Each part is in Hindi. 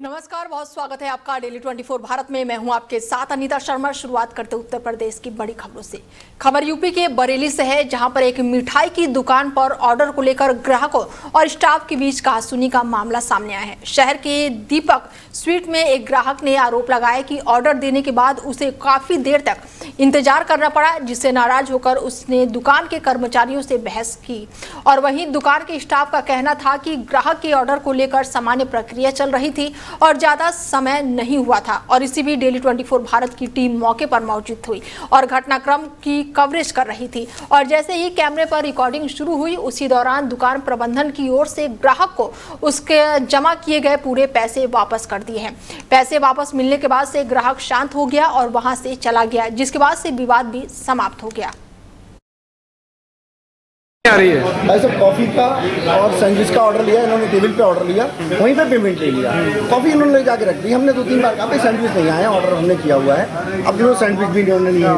नमस्कार, बहुत स्वागत है आपका डेली 24 भारत में। मैं हूं आपके साथ अनीता शर्मा। शुरुआत करते उत्तर प्रदेश की बड़ी खबरों से। खबर यूपी के बरेली से है, जहां पर एक मिठाई की दुकान पर ऑर्डर को लेकर ग्राहकों और स्टाफ के बीच कहासुनी का मामला सामने आया है। शहर के दीपक स्वीट में एक ग्राहक ने आरोप लगाया कि ऑर्डर देने के बाद उसे काफी देर तक इंतजार करना पड़ा, जिससे नाराज होकर उसने दुकान के कर्मचारियों से बहस की। और वहीं दुकान के स्टाफ का कहना था कि ग्राहक के ऑर्डर को लेकर सामान्य प्रक्रिया चल रही थी और ज्यादा समय नहीं हुआ था। और इसी बीच डेली 24 भारत की टीम मौके पर मौजूद हुई और घटनाक्रम की कवरेज कर रही थी। और जैसे ही कैमरे पर रिकॉर्डिंग शुरू हुई, उसी दौरान दुकान प्रबंधन की ओर से ग्राहक को उसके जमा किए गए पूरे पैसे वापस कर दिए हैं। पैसे वापस मिलने के बाद से ग्राहक शांत हो गया और वहां से चला गया, जिसके बाद से विवाद भी समाप्त हो गया। आ रही है भाई साहब, कॉफ़ी का और सैंडविच का ऑर्डर लिया इन्होंने, टेबल पे ऑर्डर लिया, वहीं पे पेमेंट ले लिया। कॉफ़ी इन्होंने ले जाके रख दी। हमने 2-3 बार कहा भाई सैंडविच नहीं आया, ऑर्डर हमने किया हुआ है। अब जो सैंडविच भी इन्होंने नहीं है।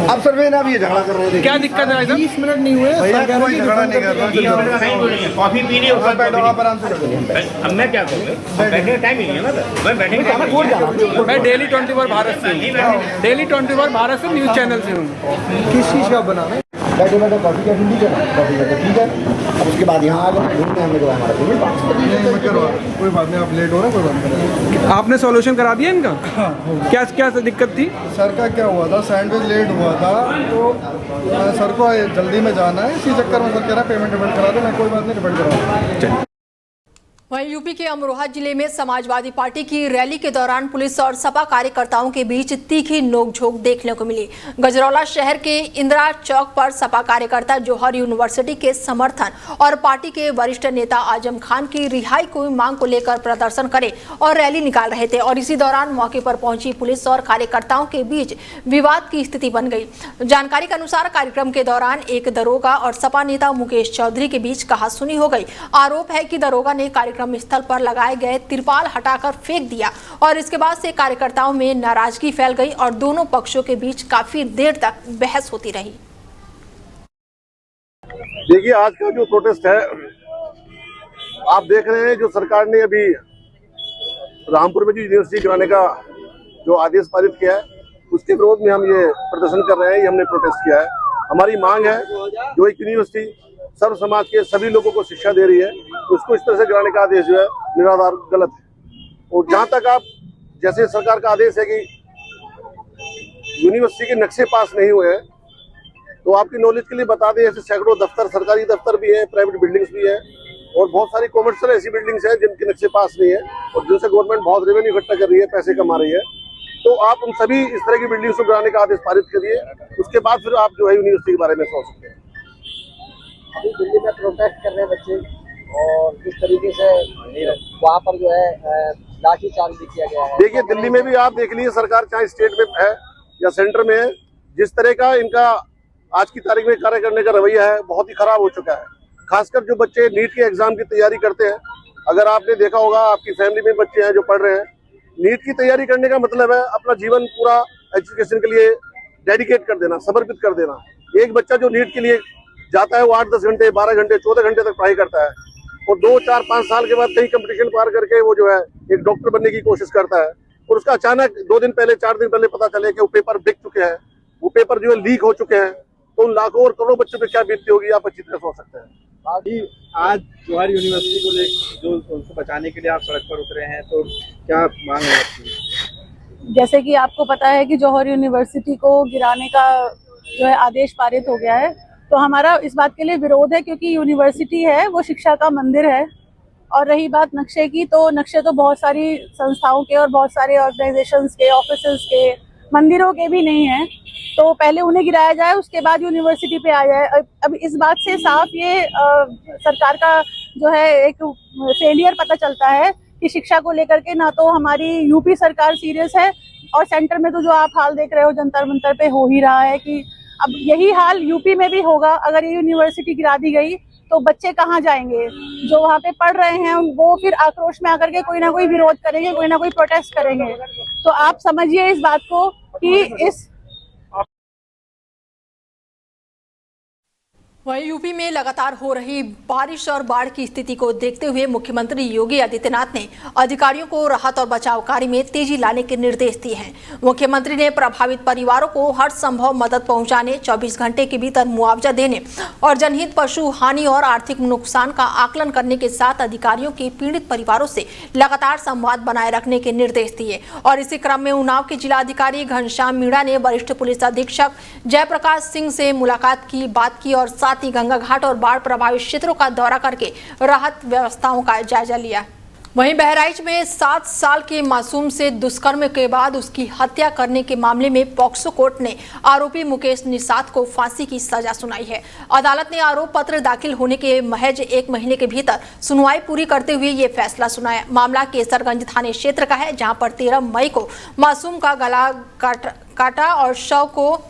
अब सर्वे ना भी ये झगड़ा कर रहे थे। क्या दिक्कत है? 20 मिनट नहीं हुए, कोई झगड़ा नहीं कर रहा। कॉफी पीनी हो अब मैं क्या करूँ? बैठने का टाइम ही नहीं है ना, मैं बैठने का टाइम। मैं डेली 24 भारत से हूँ, डेली 24 भारत से न्यूज़ चैनल से हूँ। किस चीज़ का बना है? बैठे बैठे कॉफ़ी का ठीक है, कॉफ़ी का ठीक है। अब उसके बाद यहाँ आ गए, घूमने हमने कहा हमारा पेमेंट वापस कर दीजिए। कोई बात नहीं, आप लेट हो रहे, कोई बात नहीं। आपने सॉल्यूशन करा दिया इनका? क्या क्या दिक्कत थी? सर का क्या हुआ था, सैंडविच लेट हुआ था तो सर को जल्दी में जाना है, इसी चक्कर में सर कह रहा पेमेंट करा दो। मैं कोई बात नहीं, पेमेंट करा। वहीं यूपी के अमरोहा जिले में समाजवादी पार्टी की रैली के दौरान पुलिस और सपा कार्यकर्ताओं के बीच तीखी नोकझोंक देखने को मिली। गजरौला शहर के इंदिरा चौक पर सपा कार्यकर्ता जौहर यूनिवर्सिटी के समर्थन और पार्टी के वरिष्ठ नेता आजम खान की रिहाई को मांग को लेकर प्रदर्शन करे और रैली निकाल रहे थे। और इसी दौरान मौके पर पहुंची पुलिस और कार्यकर्ताओं के बीच विवाद की स्थिति बन गई। जानकारी के अनुसार कार्यक्रम के दौरान एक दरोगा और सपा नेता मुकेश चौधरी के बीच कहासुनी हो गई। आरोप है कि दरोगा ने कार्यक्रम स्थल पर लगाए गए तिरपाल हटाकर फेंक दिया और इसके बाद से कार्यकर्ताओं में नाराजगी फैल गई और दोनों पक्षों के बीच काफी देर तक बहस होती रही। देखिए, आज का जो प्रोटेस्ट है, आप देख रहे हैं जो सरकार ने अभी रामपुर में जो यूनिवर्सिटी गिराने का जो आदेश पारित किया है, उसके विरोध में हम ये प्रदर्शन कर रहे हैं। ये हमने प्रोटेस्ट किया है। हमारी मांग है जो एक यूनिवर्सिटी सर्व समाज के सभी लोगों को शिक्षा दे रही है, उसको इस तरह से गिराने का आदेश जो है निराधार गलत है। और जहां तक आप जैसे सरकार का आदेश है कि यूनिवर्सिटी के नक्शे पास नहीं हुए हैं, तो आपकी नॉलेज के लिए बता दें, ऐसे सैकड़ों दफ्तर, सरकारी दफ्तर भी है, प्राइवेट बिल्डिंग्स भी है और बहुत सारी कॉमर्शियल ऐसी बिल्डिंग्स हैं जिनके नक्शे पास नहीं है और जिनसे गवर्नमेंट बहुत रेवेन्यू इकट्ठा कर रही है, पैसे कमा रही है। तो आप उन सभी इस तरह की बिल्डिंग्स को गिराने का आदेश पारित करिए, उसके बाद फिर आप जो है यूनिवर्सिटी के बारे में सोच सकते हैं। अभी दिल्ली में प्रोटेस्ट कर रहे हैं बच्चे और किस तरीके से वहाँ पर जो है लाठी चार्ज भी किया गया है। देखिए, दिल्ली में भी आप देख लीजिए, सरकार चाहे स्टेट में है या सेंटर में है, जिस तरह का इनका आज की तारीख में कार्य करने का रवैया है, बहुत ही खराब हो चुका है। खासकर जो बच्चे नीट के एग्जाम की तैयारी करते हैं, अगर आपने देखा होगा, आपकी फैमिली में बच्चे हैं जो पढ़ रहे हैं, नीट की तैयारी करने का मतलब है अपना जीवन पूरा एजुकेशन के लिए डेडिकेट कर देना, समर्पित कर देना। एक बच्चा जो नीट के लिए जाता है वो 8-10 घंटे, 12 घंटे, 14 घंटे तक पढ़ाई करता है और 2, 4, 5 साल के बाद कहीं कंपटीशन पार करके वो जो है एक डॉक्टर बनने की कोशिश करता है और उसका अचानक 2 दिन पहले, 4 दिन पहले पता चले कि वो पेपर बिक चुके हैं, वो पेपर जो है लीक हो चुके हैं, तो उन लाखों और करोड़ों बच्चों पे क्या बीतती होगी, आप अच्छी तरह सोच सकते हैं। आज जौहर यूनिवर्सिटी को जो उनको बचाने के लिए आप सड़क पर उतरे हैं, तो क्या मांग है आपकी? जैसे कि आपको पता है कि जौहर यूनिवर्सिटी को गिराने का जो है आदेश पारित हो गया है, तो हमारा इस बात के लिए विरोध है क्योंकि यूनिवर्सिटी है वो शिक्षा का मंदिर है। और रही बात नक्शे की, तो नक्शे तो बहुत सारी संस्थाओं के और बहुत सारे ऑर्गेनाइजेशंस के, ऑफिसेस के, मंदिरों के भी नहीं है, तो पहले उन्हें गिराया जाए, उसके बाद यूनिवर्सिटी पे आ जाए। अब इस बात से साफ ये सरकार का जो है एक फेलियर पता चलता है कि शिक्षा को लेकर के ना तो हमारी यूपी सरकार सीरियस है और सेंटर में तो जो आप हाल देख रहे हो जंतर मंतर पे हो ही रहा है कि अब यही हाल यूपी में भी होगा। अगर ये यूनिवर्सिटी गिरा दी गई तो बच्चे कहाँ जाएंगे? जो वहाँ पे पढ़ रहे हैं वो फिर आक्रोश में आकर के कोई ना कोई विरोध करेंगे, कोई ना कोई प्रोटेस्ट करेंगे। तो आप समझिए इस बात को कि इस वहीं यूपी में लगातार हो रही बारिश और बाढ़ की स्थिति को देखते हुए मुख्यमंत्री योगी आदित्यनाथ ने अधिकारियों को राहत और बचाव कार्य में तेजी लाने के निर्देश दिए हैं। मुख्यमंत्री ने प्रभावित परिवारों को हर संभव मदद पहुंचाने, 24 घंटे के भीतर मुआवजा देने और जनहित पशु हानि और आर्थिक नुकसान का आकलन करने के साथ अधिकारियों के पीड़ित परिवारों से लगातार संवाद बनाए रखने के निर्देश दिए। और इसी क्रम में उन्नाव के जिलाधिकारी घनश्याम मीणा ने वरिष्ठ पुलिस अधीक्षक जयप्रकाश सिंह से मुलाकात की, बात की और साथ ही गंगा घाट और बाढ़ प्रभावित क्षेत्रों का दौरा करके राहत व्यवस्थाओं का जायजा लिया। वहीं बहराइच में 7 साल के मासूम से दुष्कर्म के बाद उसकी हत्या करने के मामले में पॉक्सो कोर्ट ने आरोपी मुकेश निषाद को फांसी की सजा सुनाई है। अदालत ने आरोप पत्र दाखिल होने के महज 1 महीने के भीतर सुनवाई पूरी करते हुए ये फैसला सुनाया। मामला केसरगंज थाने क्षेत्र का है, जहां पर 13 मई को मासूम का गला काटा और शव को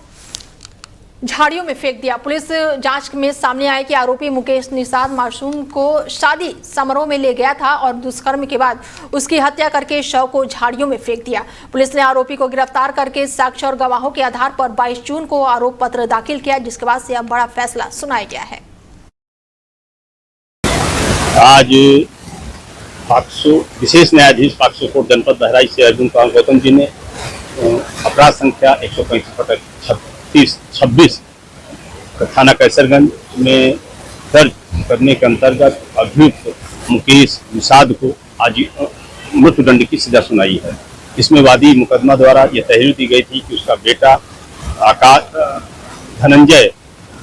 झाड़ियों में फेंक दिया। पुलिस जांच में सामने आया कि आरोपी मुकेश निषाद मासूम को शादी समारोह में ले गया था और दुष्कर्म के बाद उसकी हत्या करके शव को झाड़ियों में फेंक दिया। पुलिस ने आरोपी को गिरफ्तार करके साक्ष्य और गवाहों के आधार पर 22 जून को आरोप पत्र दाखिल किया, जिसके बाद से अब बड़ा फैसला सुनाया गया है। आज विशेष न्यायाधीश पॉक्सो कोर्ट जनपद बहराइच से अर्जुन कुमार गौतम जी ने अपराध संख्या 135/36 थाना कैसरगंज में दर्ज करने के अंतर्गत अभियुक्त मुकेश निषाद को आज मृत्युदंड की सजा सुनाई है। इसमें वादी मुकदमा द्वारा यह तहरीर दी गई थी कि उसका बेटा धनंजय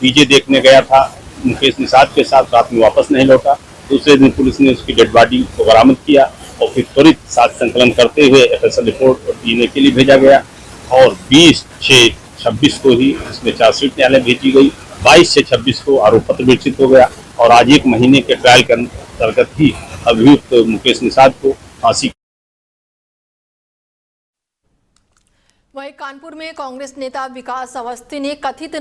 डीजे देखने गया था मुकेश निषाद के साथ, रात में वापस नहीं लौटा। दूसरे दिन पुलिस ने उसकी डेड बॉडी को बरामद किया और फिर त्वरित साक्ष्य संकलन करते हुए एफएसएल रिपोर्ट देने के लिए भेजा गया और 20/6/26 को ही इसमें चार्जशीट न्यायालय भेजी गई। 22 से 26 को आरोप पत्र विकसित हो गया और आज 1 महीने के ट्रायल के अंतर्गत ही अभियुक्त मुकेश निषाद को फांसी। वहीं कानपुर में कांग्रेस नेता विकास अवस्थी ने कथित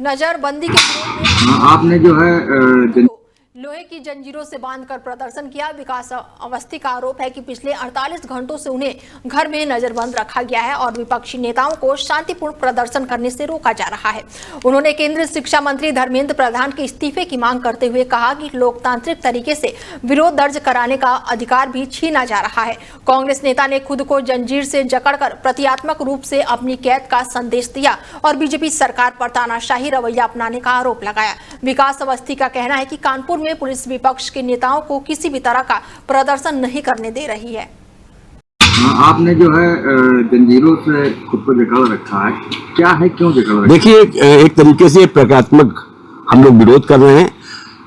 नजरबंदी के विरोध में आपने जो है लोहे की जंजीरों से बांधकर प्रदर्शन किया। विकास अवस्थी का आरोप है कि पिछले 48 घंटों से उन्हें घर में नजरबंद रखा गया है और विपक्षी नेताओं को शांतिपूर्ण प्रदर्शन करने से रोका जा रहा है। उन्होंने केंद्रीय शिक्षा मंत्री धर्मेंद्र प्रधान के इस्तीफे की मांग करते हुए कहा कि लोकतांत्रिक तरीके से विरोध दर्ज कराने का अधिकार भी छीना जा रहा है। कांग्रेस नेता ने खुद को जंजीर से जकड़कर प्रतीकात्मक रूप से अपनी कैद का संदेश दिया और बीजेपी सरकार पर तानाशाही रवैया अपनाने का आरोप लगाया। विकास अवस्थी का कहना है कि कानपुर में पुलिस विपक्ष के नेताओं को किसी भी तरह का प्रदर्शन नहीं करने दे रही है। आपने जो है जंजीरों से खुद को जकड़ रखा है, क्या है, क्यों जकड़ रखा है? देखिए, एक तरीके से प्रतीकात्मक हम लोग विरोध कर रहे हैं।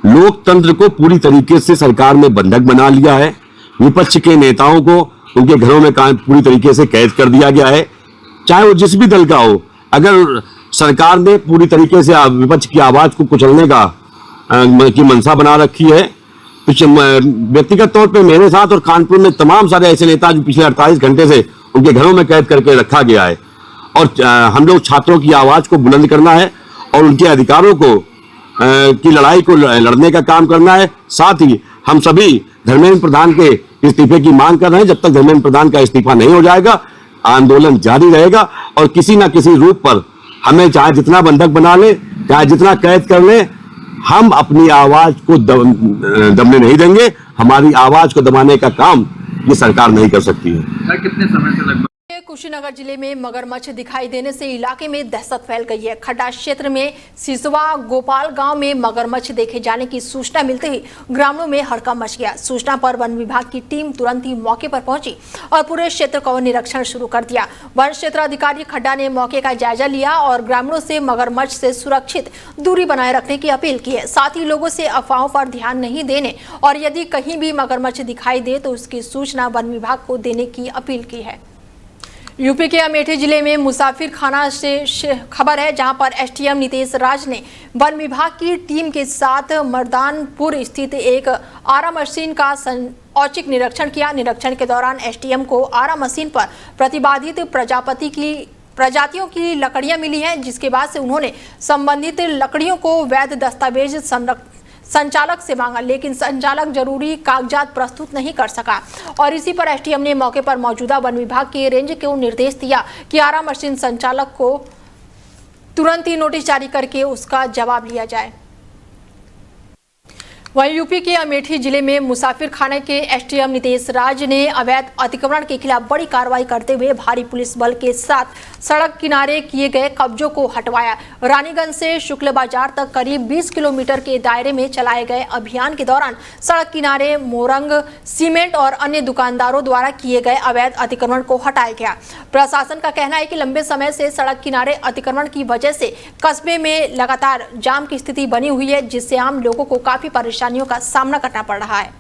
लोकतंत्र को पूरी तरीके से सरकार ने बंधक बना लिया है। विपक्ष के नेताओं को उनके घरों में पूरी तरीके से कैद कर दिया गया है, चाहे वो जिस भी दल का हो। अगर सरकार ने पूरी तरीके से विपक्ष की आवाज को कुचलने की मंशा बना रखी है, व्यक्तिगत तौर पे मेरे साथ और कानपुर में तमाम सारे ऐसे नेता जो पिछले 48 घंटे से उनके घरों में कैद करके रखा गया है और हम लोग छात्रों की आवाज को बुलंद करना है और उनके अधिकारों को की लड़ाई को लड़ने का काम करना है। साथ ही हम सभी धर्मेंद्र प्रधान के इस्तीफे की मांग कर रहे हैं। जब तक धर्मेंद्र प्रधान का इस्तीफा नहीं हो जाएगा, आंदोलन जारी रहेगा और किसी न किसी रूप पर हमें चाहे जितना बंधक बना ले, चाहे जितना कैद कर ले, हम अपनी आवाज को दबने नहीं देंगे। हमारी आवाज को दबाने का काम ये सरकार नहीं कर सकती है। कितने समय से लगभग कुशीनगर जिले में मगरमच्छ दिखाई देने से इलाके में दहशत फैल गई है। खड्डा क्षेत्र में सिसवा गोपाल गांव में मगरमच्छ देखे जाने की सूचना मिलते ही ग्रामीणों में हड़कंप मच गया। सूचना पर वन विभाग की टीम तुरंत ही मौके पर पहुंची और पूरे क्षेत्र का निरीक्षण शुरू कर दिया। वन क्षेत्र अधिकारी खड्डा ने मौके का जायजा लिया और ग्रामीणों से मगरमच्छ से सुरक्षित दूरी बनाए रखने की अपील की है। साथ ही लोगों से अफवाहों पर ध्यान नहीं देने और यदि कहीं भी मगरमच्छ दिखाई दे तो उसकी सूचना वन विभाग को देने की अपील की है। यूपी के अमेठी जिले में मुसाफिर खाना से खबर है, जहां पर एसडीएम नितेश राज ने वन विभाग की टीम के साथ मर्दानपुर स्थित एक आरा मशीन का औचक निरीक्षण किया। निरीक्षण के दौरान एसडीएम को आरा मशीन पर प्रतिबाधित प्रजातियों की लकड़ियां मिली हैं, जिसके बाद से उन्होंने संबंधित लकड़ियों को वैध दस्तावेज संचालक से मांगा, लेकिन संचालक जरूरी कागजात प्रस्तुत नहीं कर सका और इसी पर एसडीएम ने मौके पर मौजूदा वन विभाग के रेंज को निर्देश दिया कि आरा मशीन संचालक को तुरंत ही नोटिस जारी करके उसका जवाब लिया जाए। वहीं यूपी के अमेठी जिले में मुसाफिर खाने के एसडीएम नितेश राज ने अवैध अतिक्रमण के खिलाफ बड़ी कार्रवाई करते हुए भारी पुलिस बल के साथ सड़क किनारे किए गए कब्जों को हटवाया। रानीगंज से शुक्ल बाजार तक करीब 20 किलोमीटर के दायरे में चलाए गए अभियान के दौरान सड़क किनारे मोरंग, सीमेंट और अन्य दुकानदारों द्वारा किए गए अवैध अतिक्रमण को हटाया गया। प्रशासन का कहना है कि लंबे समय से सड़क किनारे अतिक्रमण की वजह से कस्बे में लगातार जाम की स्थिति बनी हुई है, जिससे आम लोगों को काफी परेशानियों का सामना करना पड़ रहा है।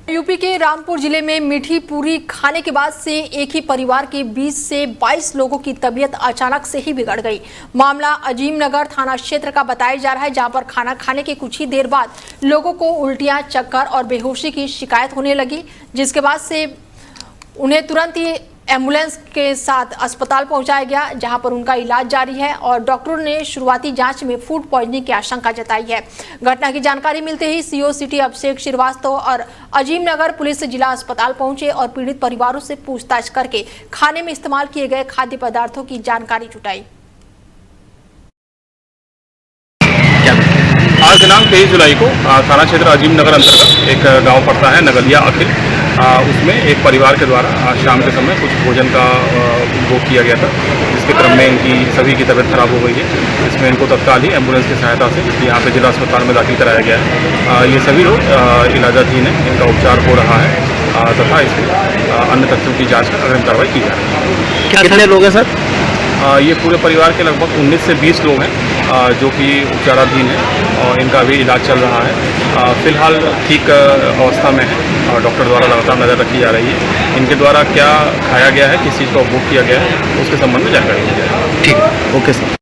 यूपी के रामपुर जिले में मीठी पूरी खाने के बाद से एक ही परिवार के 20 से 22 लोगों की तबीयत अचानक से ही बिगड़ गई। मामला अजीमनगर थाना क्षेत्र का बताया जा रहा है, जहां पर खाना खाने के कुछ ही देर बाद लोगों को उल्टियां, चक्कर और बेहोशी की शिकायत होने लगी, जिसके बाद से उन्हें तुरंत ही एम्बुलेंस के साथ अस्पताल पहुंचाया गया, जहां पर उनका इलाज जारी है और डॉक्टरों ने शुरुआती जांच में फूड पॉइजनिंग की आशंका जताई है। घटना की जानकारी मिलते ही सीओ सिटी अभिषेक श्रीवास्तव और अजीमनगर पुलिस जिला अस्पताल पहुंचे और पीड़ित परिवारों से पूछताछ करके खाने में इस्तेमाल किए गए खाद्य पदार्थों की जानकारी जुटाई। आज दिनांक 23 जुलाई को थाना क्षेत्र अजीमनगर अंतर्गत एक गांव पड़ता है नगलिया अखिल, उसमें एक परिवार के द्वारा शाम के समय कुछ भोजन का भोग किया गया था, जिसके क्रम में इनकी सभी की तबीयत खराब हो गई है। इसमें इनको तत्काल ही एम्बुलेंस की सहायता से यहाँ पे जिला अस्पताल में दाखिल कराया गया है। ये सभी लोग इलाजाधीन है, इनका उपचार हो रहा है तथा इसमें अन्य तथ्यों की जाँच कर अग्रिम कार्रवाई की जा रही है। कितने लोग हैं सर? ये पूरे परिवार के लगभग 19 से 20 लोग हैं जो कि उपचाराधीन हैं और इनका भी इलाज चल रहा है। फिलहाल ठीक अवस्था में है और डॉक्टर द्वारा लगातार नज़र रखी जा रही है। इनके द्वारा क्या खाया गया है, किस चीज़ का उपभोग किया गया है, उसके संबंध में जानकारी दी जाएगी। ठीक है, ओके सर।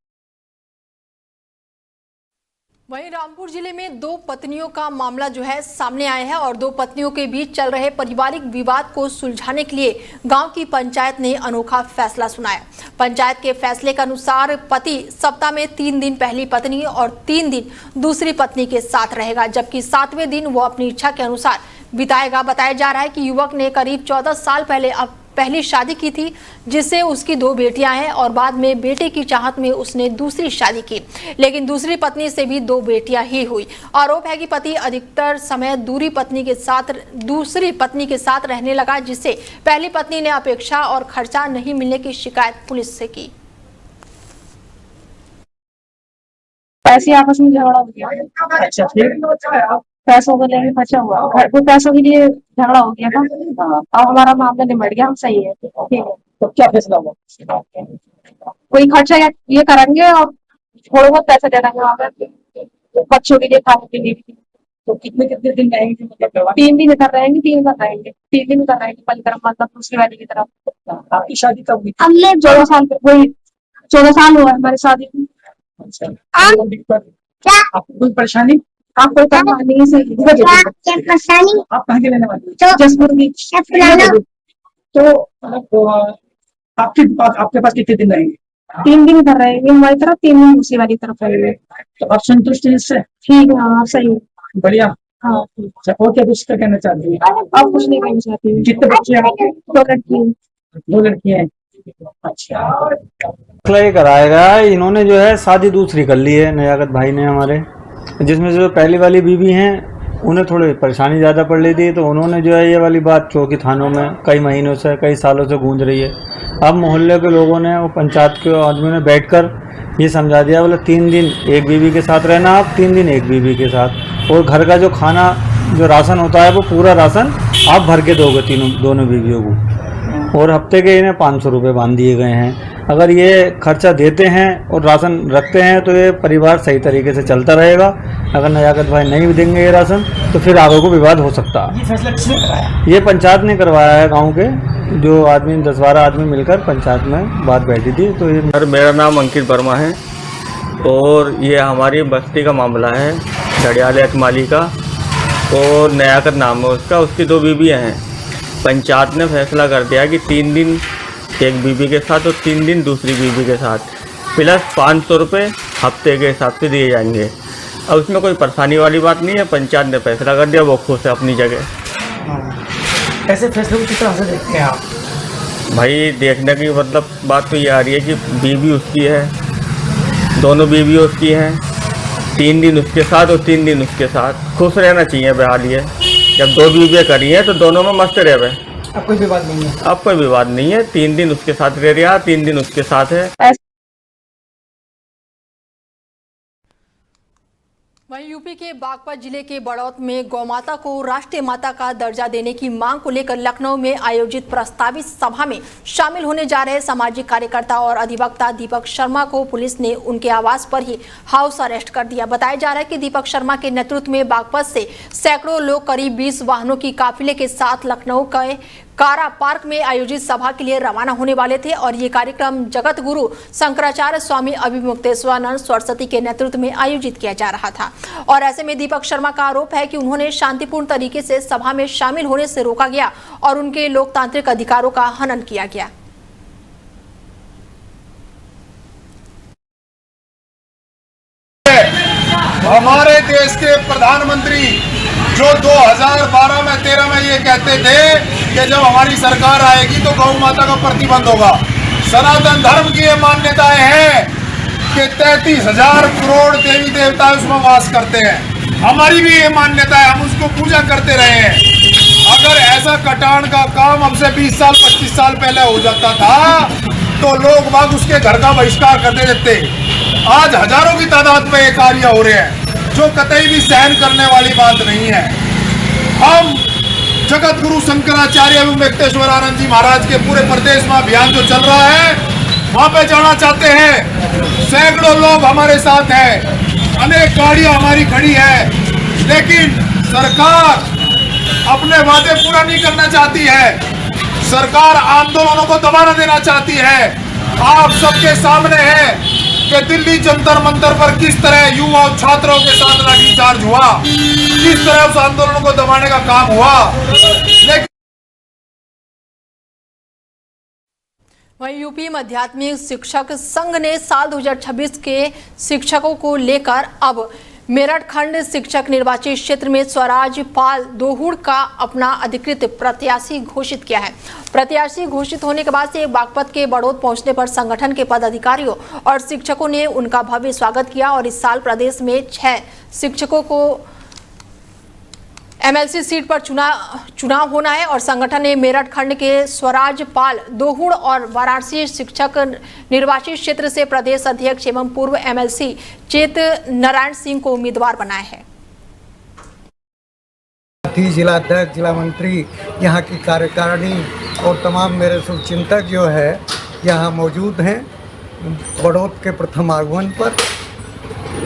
वहीं रामपुर जिले में दो पत्नियों का मामला जो है सामने आया है और दो पत्नियों के बीच चल रहे पारिवारिक विवाद को सुलझाने के लिए गांव की पंचायत ने अनोखा फैसला सुनाया। पंचायत के फैसले के अनुसार पति सप्ताह में 3 दिन पहली पत्नी और 3 दिन दूसरी पत्नी के साथ रहेगा, जबकि 7वें दिन वो अपनी इच्छा के अनुसार बिताएगा। बताया जा रहा है कि युवक ने करीब 14 साल पहली शादी की थी, जिससे उसकी 2 बेटियां हैं और बाद में बेटे की चाहत में उसने दूसरी शादी की, लेकिन दूसरी पत्नी से भी 2 बेटियां ही हुई। आरोप है कि पति अधिकतर समय दूसरी पत्नी के साथ रहने लगा, जिससे पहली पत्नी ने अपेक्षा और खर्चा नहीं मिलने की शिकायत पुलिस से की। पैसे आपस में झगड़ा हो गया। अच्छा, ठीक। पैसों को लेकर खर्चा हुआ, घर को पैसों के लिए झगड़ा हो गया था। अब हमारा मामला निमट गया, हम सही है। ठीक है, तो क्या फैसला हुआ? कोई खर्चा ये करेंगे और थोड़ा बहुत पैसा दे देंगे वहाँ पे बच्चों के लिए, खाने के लिए। तो कितने दिन रहेंगे? 3 दिन इधर रहेंगे, 3 दिन रहेंगे, 3 दिन उधर रहेंगे परिक्रमा, मतलब दूसरी वाली की तरफ। आपकी शादी कब हुई? हमने 14 साल, वही 14 साल हुआ हमारी शादी को। आपको कोई परेशानी? आप कोई परेशानी से आप कहाँ के रहने वाले? जसपुर की। तो आपके पास कितने दिन रहेंगे? 3 दिन इधर रहेंगे हमारी तरफ, 3 दिन दूसरी वाली तरफ रहेंगे। तो आप संतुष्ट हैं इससे? ठीक है, हाँ सही है, बढ़िया। हाँ, और क्या कुछ कहना चाहती है? आप कुछ नहीं कहना चाहती हूँ। कितने बच्चे हैं आपके? 2 लड़की। 2 लड़कियाँ हैं। अच्छा, ये कराएगा, इन्होंने जो है शादी दूसरी कर ली है नयागत भाई ने हमारे, जिसमें जो पहली वाली बीवी हैं उन्हें थोड़ी परेशानी ज़्यादा पड़ रही थी, तो उन्होंने जो है ये वाली बात चौकी थानों में कई महीनों से, कई सालों से गूंज रही है। अब मोहल्ले के लोगों ने, वो पंचायत के आदमी ने बैठकर ये समझा दिया, बोले 3 दिन एक बीवी के साथ रहना, आप 3 दिन एक बीवी के साथ, और घर का जो खाना, जो राशन होता है वो पूरा राशन आप भर के दोगे दोनों बीवियों को, और हफ्ते के इन्हें 500 रुपये बांध दिए गए हैं। अगर ये खर्चा देते हैं और राशन रखते हैं तो ये परिवार सही तरीके से चलता रहेगा। अगर नयागत भाई नहीं भी देंगे ये राशन तो फिर आगे को विवाद हो सकता है। ये फैसला किसने कराया? ये पंचायत ने करवाया है, गांव के जो आदमी 10-12 आदमी मिलकर पंचायत में बात बैठी थी। तो ये सर, मेरा नाम अंकित वर्मा है और ये हमारी बस्ती का मामला है, घड़ियाल अकमाली का, और नयागत नाम है उसका, उसकी 2 बीवियाँ हैं। पंचायत ने फैसला कर दिया कि 3 दिन एक बीवी के साथ और 3 दिन दूसरी बीवी के साथ, प्लस 500 रुपये हफ्ते के हिसाब से दिए जाएंगे। अब उसमें कोई परेशानी वाली बात नहीं है, पंचायत ने फैसला कर दिया, वो खुश है अपनी जगह। ऐसे फैसले को किस तरह से देखते हैं आप? भाई देखने की मतलब बात तो ये आ रही है कि बीवी उसकी है, दोनों बीवियों उसकी हैं, 3 दिन उसके साथ और 3 दिन उसके साथ। खुश रहना चाहिए बहरहाल ये, जब 2 बीवियाँ करी हैं तो दोनों में मस्त रह गए। अब कोई विवाद नहीं है? अब कोई विवाद नहीं है, 3 दिन उसके साथ रह रहा, 3 दिन उसके साथ है। वहीं यूपी के बागपत जिले के बड़ौत में गौमाता को राष्ट्रीय माता का दर्जा देने की मांग को लेकर लखनऊ में आयोजित प्रस्तावित सभा में शामिल होने जा रहे सामाजिक कार्यकर्ता और अधिवक्ता दीपक शर्मा को पुलिस ने उनके आवास पर ही हाउस अरेस्ट कर दिया। बताया जा रहा है कि दीपक शर्मा के नेतृत्व में बागपत से सैकड़ों लोग करीब 20 वाहनों की काफिले के साथ लखनऊ के कारा पार्क में आयोजित सभा के लिए रवाना होने वाले थे और ये कार्यक्रम जगत गुरु शंकराचार्य स्वामी अभिमुक्तेश्वरानंद सरस्वती के नेतृत्व में आयोजित किया जा रहा था। और ऐसे में दीपक शर्मा का आरोप है कि उन्होंने शांतिपूर्ण तरीके से सभा में शामिल होने से रोका गया और उनके लोकतांत्रिक अधिकारों का हनन किया गया। हमारे देश के प्रधानमंत्री जो 2012 में 13 में ये कहते थे कि जब हमारी सरकार आएगी तो गौ माता का प्रतिबंध होगा। सनातन धर्म की ये मान्यताएं हैं कि 33,000 करोड़ देवी देवता उसमें वास करते हैं। हमारी भी ये मान्यता है, हम उसको पूजा करते रहे हैं। अगर ऐसा कटान का काम हमसे 20 साल 25 साल पहले हो जाता था तो लोग बाग उसके घर का बहिष्कार कर देते। आज हजारों की तादाद में ये कार्य हो रहे हैं जो कतई भी सहन करने वाली बात नहीं है। हम जगत गुरु शंकराचार्य अभिमुक्तेश्वरानंद जी महाराज के पूरे प्रदेश में अभियान जो चल रहा है वहां पे जाना चाहते हैं। सैकड़ों लोग हमारे साथ हैं, अनेक गाड़ियां हमारी खड़ी है, लेकिन सरकार अपने वादे पूरा नहीं करना चाहती है। सरकार आंदोलनों को दबाना देना चाहती है। आप सबके सामने है कि दिल्ली जंतर मंतर पर किस तरह युवा छात्रों के साथ लाठीचार्ज हुआ, किस तरह उस आंदोलन को दबाने का काम हुआ। लेकिन वहीं यूपी माध्यमिक शिक्षक संघ ने साल 2026 के शिक्षकों को लेकर अब मेरठ खंड शिक्षक निर्वाचित क्षेत्र में स्वराज पाल दोहुड़ का अपना अधिकृत प्रत्याशी घोषित किया है। प्रत्याशी घोषित होने के बाद से बागपत के बड़ौत पहुंचने पर संगठन के पदाधिकारियों और शिक्षकों ने उनका भव्य स्वागत किया और इस साल प्रदेश में 6 शिक्षकों को एमएलसी सीट पर चुनाव होना है और संगठन ने मेरठ खंड के स्वराज पाल दोहुड़ और वाराणसी शिक्षक निर्वाचित क्षेत्र से प्रदेश अध्यक्ष एवं पूर्व एमएलसी चेत नारायण सिंह को उम्मीदवार बनाया है। जिला अध्यक्ष, जिला मंत्री, यहाँ की कार्यकारिणी और तमाम मेरे शुभचिंतक जो है यहाँ मौजूद हैं बड़ौत के प्रथम आगमन पर।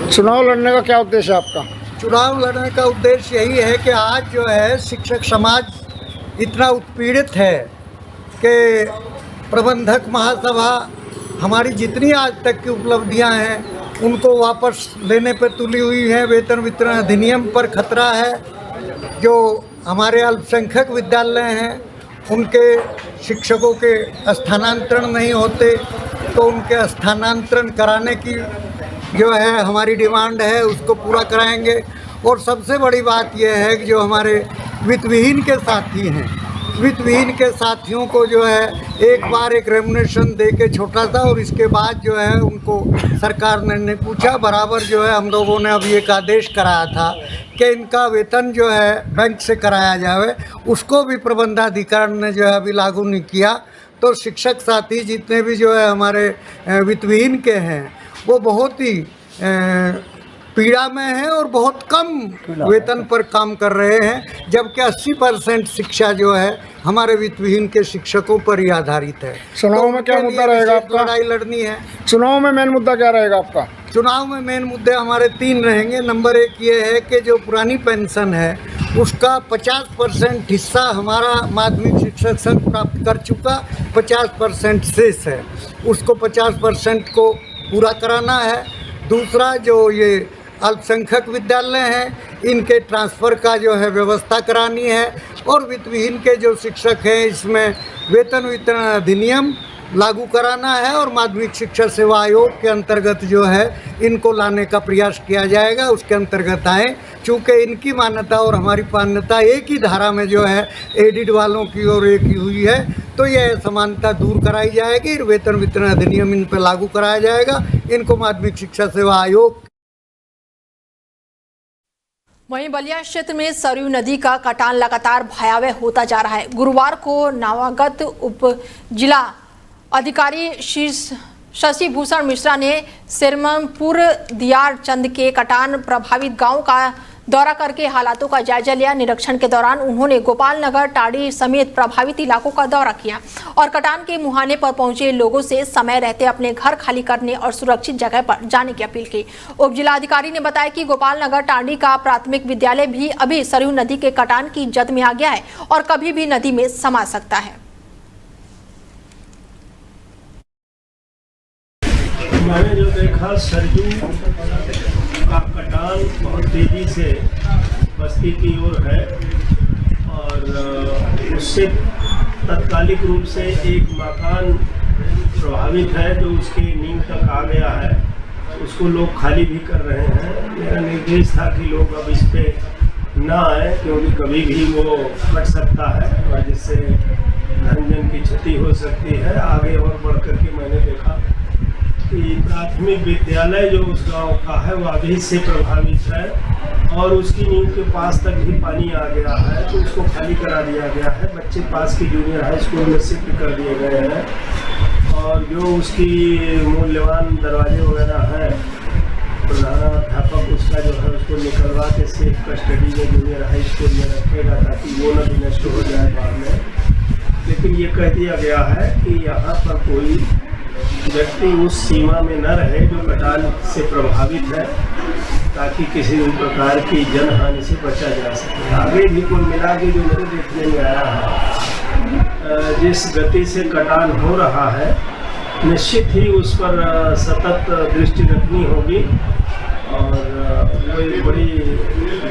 चुनाव लड़ने का क्या उद्देश्य है आपका? चुनाव लड़ने का उद्देश्य यही है कि आज जो है शिक्षक समाज इतना उत्पीड़ित है कि प्रबंधक महासभा हमारी जितनी आज तक की उपलब्धियां हैं उनको वापस लेने पर तुली हुई है। वेतन वितरण अधिनियम पर खतरा है। जो हमारे अल्पसंख्यक विद्यालय हैं उनके शिक्षकों के स्थानांतरण नहीं होते तो उनके स्थानांतरण कराने की जो है हमारी डिमांड है, उसको पूरा कराएंगे। और सबसे बड़ी बात यह है कि जो हमारे वित्तविहीन के साथी हैं, वित्तविहीन के साथियों को जो है एक बार एक रेमुनेशन दे के छोटा था और इसके बाद जो है उनको सरकार ने पूछा बराबर जो है हम लोगों ने अभी एक आदेश कराया था कि इनका वेतन जो है बैंक से कराया जाए, उसको भी प्रबंधाधिकारी ने जो है अभी लागू नहीं किया। तो शिक्षक साथी जितने भी जो है हमारे वित्तविहीन के हैं वो बहुत ही पीड़ा में है और बहुत कम वेतन पर काम कर रहे हैं, जबकि 80% शिक्षा जो है हमारे वित्तविहीन के शिक्षकों पर ही आधारित है। चुनाव में क्या मुद्दा रहेगा आपका? लड़ाई लड़नी है। चुनाव में मेन मुद्दा क्या रहेगा आपका? चुनाव में मेन मुद्दे हमारे 3 रहेंगे। नंबर 1 ये है कि जो पुरानी पेंशन है उसका 50% हिस्सा हमारा माध्यमिक शिक्षक संघ प्राप्त कर चुका, 50% शेष है, उसको 50% को पूरा कराना है। दूसरा जो ये अल्पसंख्यक विद्यालय हैं इनके ट्रांसफ़र का जो है व्यवस्था करानी है और वित्तविहीन के जो शिक्षक हैं इसमें वेतन वितरण अधिनियम लागू कराना है और माध्यमिक शिक्षा सेवा आयोग के अंतर्गत जो है इनको लाने का प्रयास किया जाएगा, उसके अंतर्गत आए। चूँकि इनकी मान्यता और हमारी मान्यता एक ही धारा में जो है एडिड वालों की और एक ही हुई है तो ये असमानता दूर कराई जाएगी, वेतन वितरण अधिनियम इन पर लागू कराया जाएगा। इनको माध्यमिक शिक्षा सेवा आयोग। वहीं बलिया क्षेत्र में सरयू नदी का कटान लगातार भयावह होता जा रहा है। गुरुवार को नवागत उप जिला अधिकारी शशि भूषण मिश्रा ने सिरमपुर दियार चंद के कटान प्रभावित गांव का दौरा करके हालातों का जायजा लिया। निरीक्षण के दौरान उन्होंने गोपाल नगर, टाड़ी समेत प्रभावित इलाकों का दौरा किया और कटान के मुहाने पर पहुंचे लोगों से समय रहते अपने घर खाली करने और सुरक्षित जगह पर जाने की अपील की। उप जिलाधिकारी ने बताया कि गोपाल नगर टाड़ी का प्राथमिक विद्यालय भी अभी सरयू नदी के कटान की जद में आ गया है और कभी भी नदी में समा सकता है। मैंने जो देखा, सरयू का कटान बहुत तेजी से बस्ती की ओर है और उससे तात्कालिक रूप से एक मकान प्रभावित है जो उसके नींव तक आ गया है। उसको लोग खाली भी कर रहे हैं। मेरा निर्देश था कि लोग अब इस पे ना आए, क्योंकि कभी भी वो फट सकता है और जिससे धन जन की क्षति हो सकती है। आगे और बढ़ कर के मैंने देखा कि प्राथमिक विद्यालय जो उस गांव का है वो अभी से प्रभावित है और उसकी नींव के पास तक भी पानी आ गया है, तो उसको खाली करा दिया गया है। बच्चे पास की जूनियर हाई स्कूल में शिफ्ट कर दिए गए हैं और जो उसकी मूल्यवान दरवाजे वगैरह हैं, प्रधानाध्यापक उसका जो है उसको निकलवा के सेफ कस्टडी में जूनियर हाई स्कूल में रखेगा ताकि वो न भी नष्ट हो जाए बाद में। लेकिन ये कह दिया गया है कि यहाँ पर कोई व्यक्ति उस सीमा में न रहे जो कटान से प्रभावित है, ताकि किसी भी प्रकार की जनहानि से बचा जा सके। आगे भी कुल मिला के जो मेरे देखने में आया है, जिस गति से कटान हो रहा है, निश्चित ही उस पर सतत दृष्टि रखनी होगी और वो एक बड़ी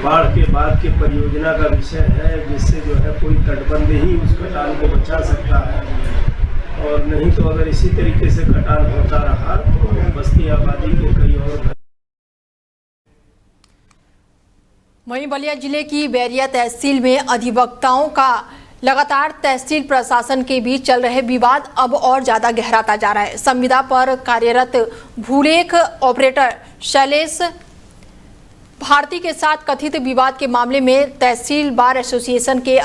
बाढ़ के बाद की परियोजना का विषय है, जिससे जो है कोई तटबंदी ही उस कटान को बचा सकता है। और नहीं तो अगर इसी तरीके से कटान होता रहा तो बस्ती आबादी के कई और। वहीं बलिया जिले की बैरिया तहसील में अधिवक्ताओं का लगातार तहसील प्रशासन के बीच चल रहे विवाद अब और ज्यादा गहराता जा रहा है। संविदा पर कार्यरत भूलेख ऑपरेटर शैलेश भारती के साथ कथित विवाद के मामले में तहसील बार एसोसिएशन के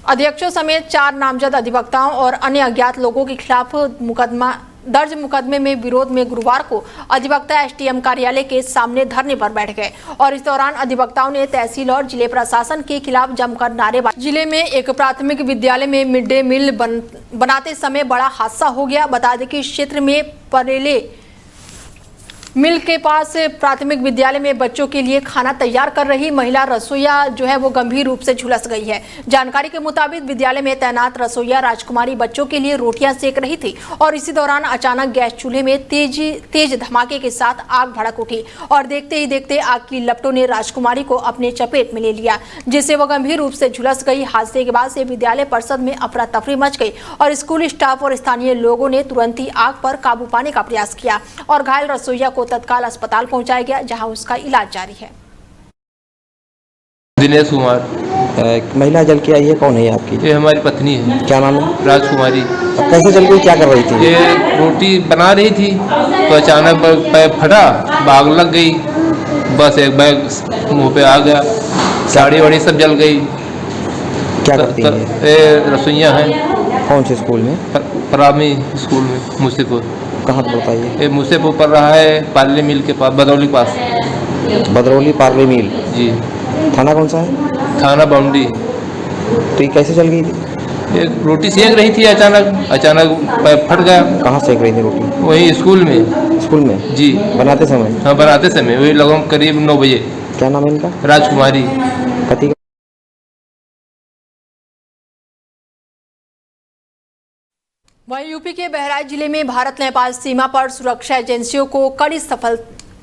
अध्यक्षों समेत 4 नामजद अधिवक्ताओं और अन्य अज्ञात लोगों के खिलाफ मुकदमे में विरोध में गुरुवार को अधिवक्ता एसडीएम कार्यालय के सामने धरने पर बैठ गए और इस दौरान अधिवक्ताओं ने तहसील और जिले प्रशासन के खिलाफ जमकर नारेबाजी। जिले में एक प्राथमिक विद्यालय में मिड डे मील बनाते समय बड़ा हादसा हो गया। बता दें कि इस क्षेत्र में परेले मिल के पास प्राथमिक विद्यालय में बच्चों के लिए खाना तैयार कर रही महिला रसोईया जो है वो गंभीर रूप से झुलस गई है। जानकारी के मुताबिक विद्यालय में तैनात रसोईया राजकुमारी बच्चों के लिए रोटियां सेक रही थी और इसी दौरान अचानक गैस चूल्हे में तेज धमाके के साथ आग भड़क उठी और देखते ही देखते आग की लपटों ने राजकुमारी को अपने चपेट में ले लिया, जिससे वह गंभीर रूप से झुलस गई। हादसे के बाद से विद्यालय परिसर में अफरा तफरी मच गई और स्कूल स्टाफ और स्थानीय लोगों ने तुरंत ही आग पर काबू पाने का प्रयास किया और घायल रसोईया को तत्काल अस्पताल पहुंचाया गया, जहां उसका इलाज जारी है। दिनेश कुमार, महिला जल के आई है, कौन है आपकी? ये हमारी पत्नी है। क्या नाम है? राजकुमारी। कैसे जल गई, क्या कर रही थी? ये रोटी बना रही थी तो अचानक पैर फटा, आग लग गई, बस एक बैग मुंह पे आ गया, साड़ी वाड़ी सब जल गई। क्या करती है? ये रसोइया हैं। कौन से स्कूल में? प्राथमिक स्कूल में मुसेपुर। कहाँ पड़ता है ये? मुसेपुर पड़ रहा है पार्ले मिल के पास, बदरौली के पास। बदरौली पार्ले मिल जी। थाना कौन सा है? थाना बाउंड्री। तो ये कैसे चल गई थी? ये रोटी सेक रही थी, अचानक पैर फट गया। कहाँ सेक रही थी रोटी? वही स्कूल में। स्कूल में जी। बनाते समय? हाँ, बनाते समय वही लगभग करीब 9 बजे। क्या नाम है इनका? राजकुमारी। पति? वहीं यूपी के बहराइच जिले में भारत नेपाल सीमा पर सुरक्षा एजेंसियों को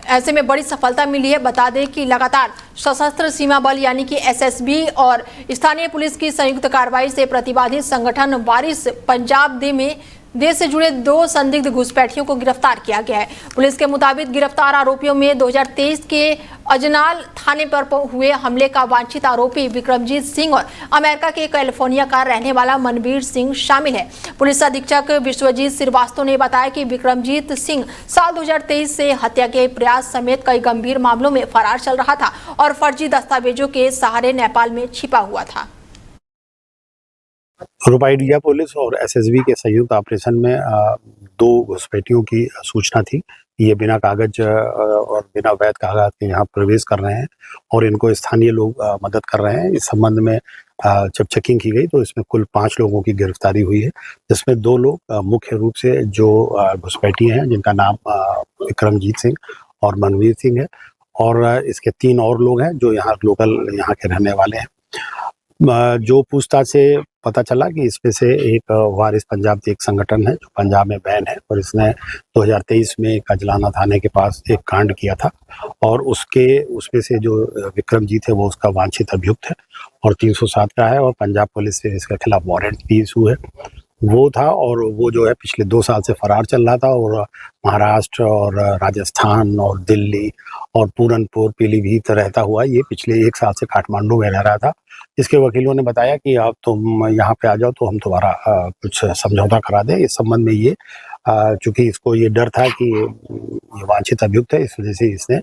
ऐसे में बड़ी सफलता मिली है। बता दें कि लगातार सशस्त्र सीमा बल यानी कि एसएसबी और स्थानीय पुलिस की संयुक्त कार्रवाई से प्रतिवादी संगठन वारिस पंजाब दे में देश से जुड़े 2 संदिग्ध घुसपैठियों को गिरफ्तार किया गया है। पुलिस के मुताबिक गिरफ्तार आरोपियों में 2023 के अजनाल थाने पर हुए हमले का वांछित आरोपी विक्रमजीत सिंह और अमेरिका के कैलिफोर्निया का रहने वाला मनवीर सिंह शामिल है। पुलिस अधीक्षक विश्वजीत श्रीवास्तव ने बताया कि विक्रमजीत सिंह साल 2023 से हत्या के प्रयास समेत कई गंभीर मामलों में फरार चल रहा था और फर्जी दस्तावेजों के सहारे नेपाल में छिपा हुआ था। रुपाइडिया पुलिस और एसएसबी के संयुक्त ऑपरेशन में 2 घुसपैठियों की सूचना थी। ये बिना कागज और बिना वैध कागज के यहाँ प्रवेश कर रहे हैं और इनको स्थानीय लोग मदद कर रहे हैं। इस संबंध में जब चेकिंग की गई तो इसमें कुल 5 लोगों की गिरफ्तारी हुई है, जिसमें 2 लोग मुख्य रूप से जो घुसपैठी हैं जिनका नाम विक्रमजीत सिंह और मनवीर सिंह है और इसके 3 और लोग हैं जो यहाँ लोकल यहाँ के रहने वाले हैं। जो पूछताछ से पता चला कि इसमें से एक वारिस पंजाब एक संगठन है जो पंजाब में बैन है और इसने 2023 में कजलाना थाने के पास एक कांड किया था और उसमें से जो विक्रमजीत है वो उसका वांछित अभियुक्त है और 307 का है और पंजाब पुलिस से इसके खिलाफ वारंट भी इशू है। वो था और वो जो है पिछले 2 साल से फरार चल रहा था और महाराष्ट्र और राजस्थान और दिल्ली और पूरनपुर पीलीभीत रहता हुआ ये पिछले 1 साल से काठमांडू में रह रहा था। इसके वकीलों ने बताया कि अब तुम यहाँ पे आ जाओ तो हम तुम्हारा कुछ समझौता करा दें। इस संबंध में ये चूंकि इसको ये डर था कि ये वांछित अभियुक्त है, इस वजह से इसने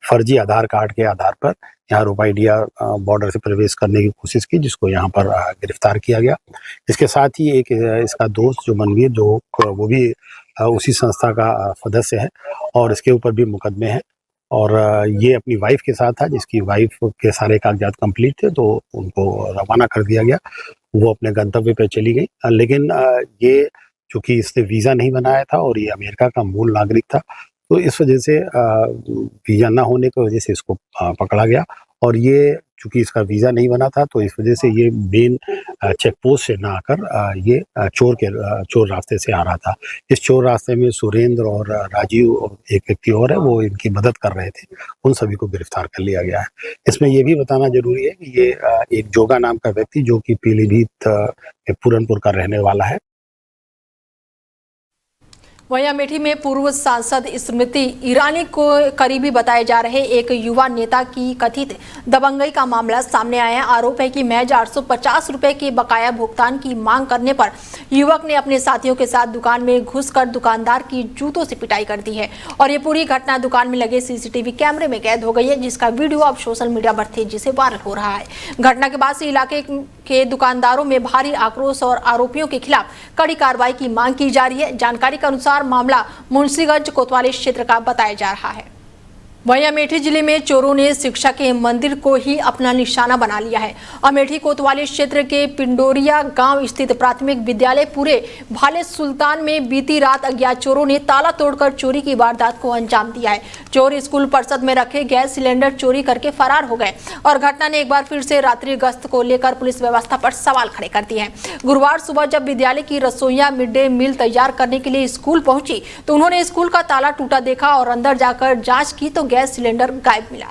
फर्जी आधार कार्ड के आधार पर यहाँ रुपाइडिया बॉर्डर से प्रवेश करने की कोशिश की, जिसको यहाँ पर गिरफ्तार किया गया। इसके साथ ही एक इसका दोस्त जो मनवीर जो वो भी उसी संस्था का सदस्य है और इसके ऊपर भी मुकदमे हैं और ये अपनी वाइफ के साथ था, जिसकी वाइफ के सारे कागजात कंप्लीट थे तो उनको रवाना कर दिया गया। वो अपने गंतव्य पे चली गई, लेकिन ये चूँकि इसने वीज़ा नहीं बनाया था और ये अमेरिका का मूल नागरिक था तो इस वजह से वीज़ा ना होने की वजह से इसको पकड़ा गया और ये चूँकि इसका वीज़ा नहीं बना था तो इस वजह से ये मेन चेक पोस्ट से ना आकर ये चोर रास्ते से आ रहा था। इस चोर रास्ते में सुरेंद्र और राजीव और एक व्यक्ति और है, वो इनकी मदद कर रहे थे। उन सभी को गिरफ्तार कर लिया गया है। इसमें ये भी बताना जरूरी है कि ये एक जोगा नाम का व्यक्ति जो कि पीलीभीत के पूरनपुर का रहने वाला है। वहीं अमेठी में पूर्व सांसद स्मृति ईरानी को करीबी बताए जा रहे एक युवा नेता की कथित दबंगई का मामला सामने आया है। आरोप है कि महज 850 रुपए के बकाया भुगतान की मांग करने पर युवक ने अपने साथियों के साथ दुकान में घुसकर दुकानदार की जूतों से पिटाई कर दी है और ये पूरी घटना दुकान में लगे सीसीटीवी कैमरे में कैद हो गई है, जिसका वीडियो अब सोशल मीडिया पर तेजी से वायरल हो रहा है। घटना के बाद से इलाके के दुकानदारों में भारी आक्रोश और आरोपियों के खिलाफ कड़ी कार्रवाई की मांग की जा रही है। जानकारी के अनुसार मामला मुंशीगंज कोतवाली क्षेत्र का बताया जा रहा है। वहीं अमेठी जिले में चोरों ने शिक्षा के मंदिर को ही अपना निशाना बना लिया है। अमेठी कोतवाली क्षेत्र के पिंडोरिया गांव स्थित प्राथमिक विद्यालय पूरे भाले सुल्तान में बीती रात अज्ञात चोरों ने ताला तोड़कर चोरी की वारदात को अंजाम दिया है। चोर स्कूल परिसर में रखे गैस सिलेंडर चोरी करके फरार हो गए और घटना ने एक बार फिर से रात्रि गश्त को लेकर पुलिस व्यवस्था पर सवाल खड़े कर दिए हैं। गुरुवार सुबह जब विद्यालय की रसोइयां मिड डे मील तैयार करने के लिए स्कूल पहुंची तो उन्होंने स्कूल का ताला टूटा देखा और अंदर जाकर जांच की तो गैस सिलेंडर गायब मिला।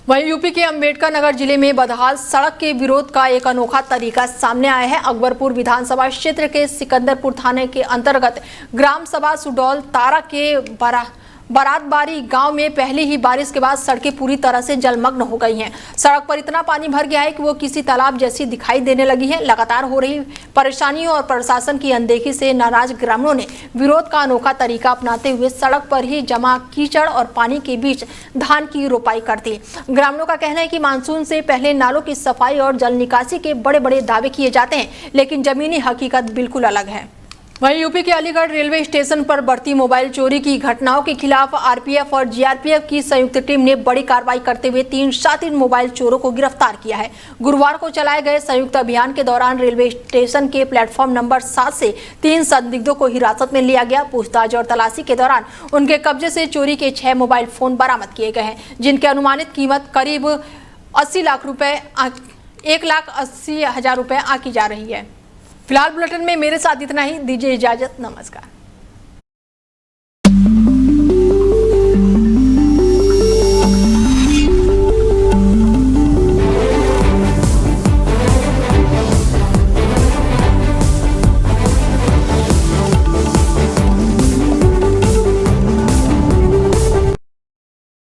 वहीं यूपी के अंबेडकर नगर जिले में बदहाल सड़क के विरोध का एक अनोखा तरीका सामने आया है। अकबरपुर विधानसभा क्षेत्र के सिकंदरपुर थाने के अंतर्गत ग्राम सभा सुडौल तारा के बारातबारी गांव में पहले ही बारिश के बाद सड़कें पूरी तरह से जलमग्न हो गई हैं। सड़क पर इतना पानी भर गया है कि वो किसी तालाब जैसी दिखाई देने लगी है। लगातार हो रही परेशानियों और प्रशासन की अनदेखी से नाराज ग्रामीणों ने विरोध का अनोखा तरीका अपनाते हुए सड़क पर ही जमा कीचड़ और पानी के बीच धान की रोपाई कर दी। ग्रामीणों का कहना है कि मानसून से पहले नालों की सफाई और जल निकासी के बड़े बड़े दावे किए जाते हैं, लेकिन जमीनी हकीकत बिल्कुल अलग है। वहीं यूपी के अलीगढ़ रेलवे स्टेशन पर बढ़ती मोबाइल चोरी की घटनाओं के खिलाफ आरपीएफ और जीआरपीएफ की संयुक्त टीम ने बड़ी कार्रवाई करते हुए 3 शातिर मोबाइल चोरों को गिरफ्तार किया है। गुरुवार को चलाए गए संयुक्त अभियान के दौरान रेलवे स्टेशन के प्लेटफॉर्म नंबर 7 से 3 संदिग्धों को हिरासत में लिया गया। पूछताछ और तलाशी के दौरान उनके कब्जे से चोरी के 6 मोबाइल फोन बरामद किए गए हैं, जिनकी अनुमानित कीमत करीब 80 लाख रुपए 1,80,000 रुपए आंकी जा रही है। फिलहाल बुलेटिन में मेरे साथ इतना ही। दीजिए इजाजत, नमस्कार।